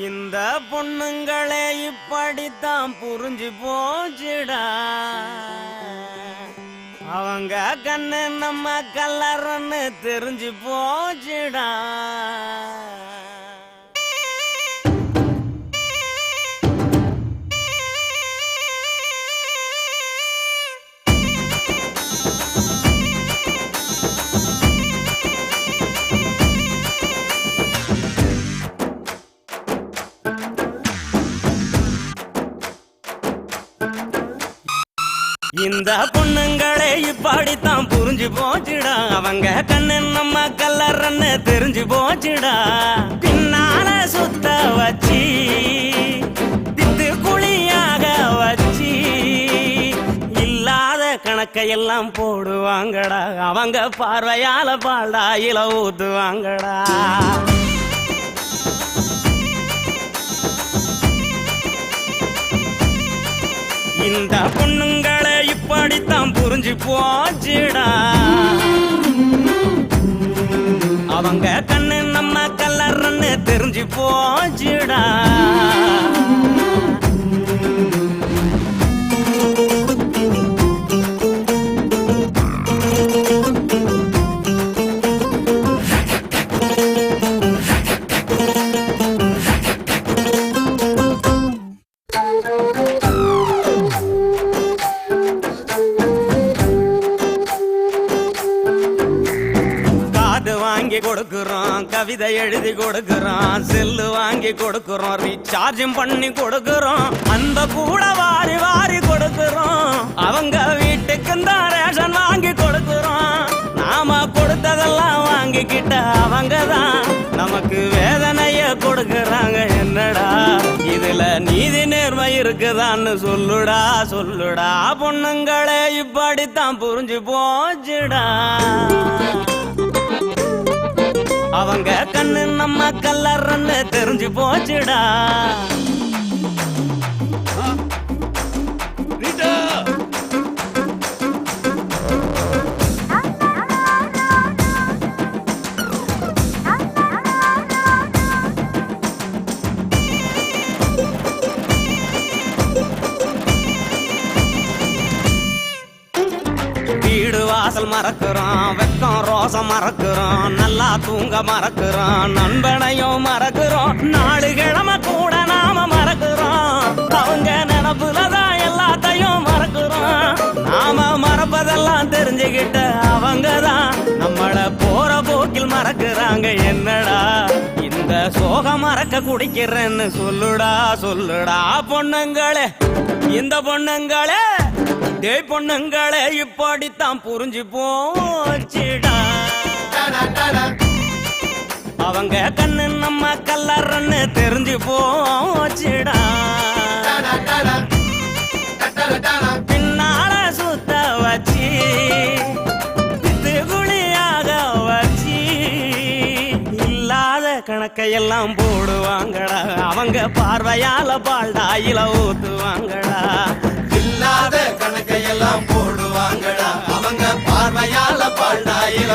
இந்த பொண்ணுங்களே இப்படித்தான் புரிஞ்சு போச்சுடா. அவங்க கண்ணு நம்ம கல்லறன்னு தெரிஞ்சு போச்சுடா. இந்த பொண்ணுங்களே இப்படித்தான் புரிஞ்சு போச்சுடா. அவங்க கண்ணு நம்ம கல்லறன்னு தெரிஞ்சு போச்சுடா. பின்னால சுத்த வச்சி தித்து குழியாக வச்சி இல்லாத கணக்கையெல்லாம் போடுவாங்கடா. அவங்க பார்வையால பால்டாயில ஊத்துவாங்கடா. இந்த பொண்ணுங்களை இப்படித்தான் புரிஞ்சு போச்சுடா. அவங்க கண்ணு நம்ம கல்லறன்னு தெரிஞ்சு போச்சுடா. கொடுக்கிறோம், கவிதை எழுதி கொடுக்கிறோம், செல்லு வாங்கி கொடுக்கிறோம், ரீசார்ஜும் பண்ணி கொடுக்கிறோம், அந்த கூட வாரி வாரி கொடுக்கிறோம். அவங்க வீட்டுக்கு தான் ரேஷன் வாங்கி கொடுக்கிறோம். நாம கொடுத்ததெல்லாம் வாங்கிக்கிட்ட அவங்க தான் நமக்கு வேதனைய கொடுக்கறாங்க. என்னடா இதுல நீதி நேர்மை இருக்குதான்னு சொல்லுடா சொல்லுடா. பொண்ணுங்களே இப்படித்தான் புரிஞ்சு போச்சுடா. அவங்க கண்ணு நம்ம கல்லறன்னு தெரிஞ்சு போச்சுடா. வீடு வாசல் மறக்கிறோம், வெக்கம் ரோசம் மறக்கிறோம், நல்லா தூங்க மறக்கிறோம், நண்பனையும் மறக்கிறோம், நாலு கிழமை கூட நாம மறக்கிறோம். அவங்க நினப்புலதான் எல்லாத்தையும் மறக்கிறோம். நாம மறப்பதெல்லாம் தெரிஞ்சுக்கிட்ட அவங்கதான் நம்மள போற போக்கில் மறக்கிறாங்க. என்னடா இந்த சோகம் மறக்க குடிக்கிறேன்னு சொல்லுடா சொல்லுடா. பொண்ணுங்களே இந்த பொண்ணுங்களே டேய் பொண்ணுங்களே இப்படித்தான் புரிஞ்சு போச்சுடா. அவங்க கண்ணு நம்ம கல்லறன்னு தெரிஞ்சு போச்சுடா. பின்னால சுத்த வச்சி தித்து குழியாக வச்சி இல்லாத கணக்கையெல்லாம் போடுவாங்கடா. அவங்க பார்வையால பால்டாயில ஊத்துவாங்கடா. இல்லாத கணக்கையெல்லாம் போடுவாங்கடா. அவங்க பார்வையால பால்டாயில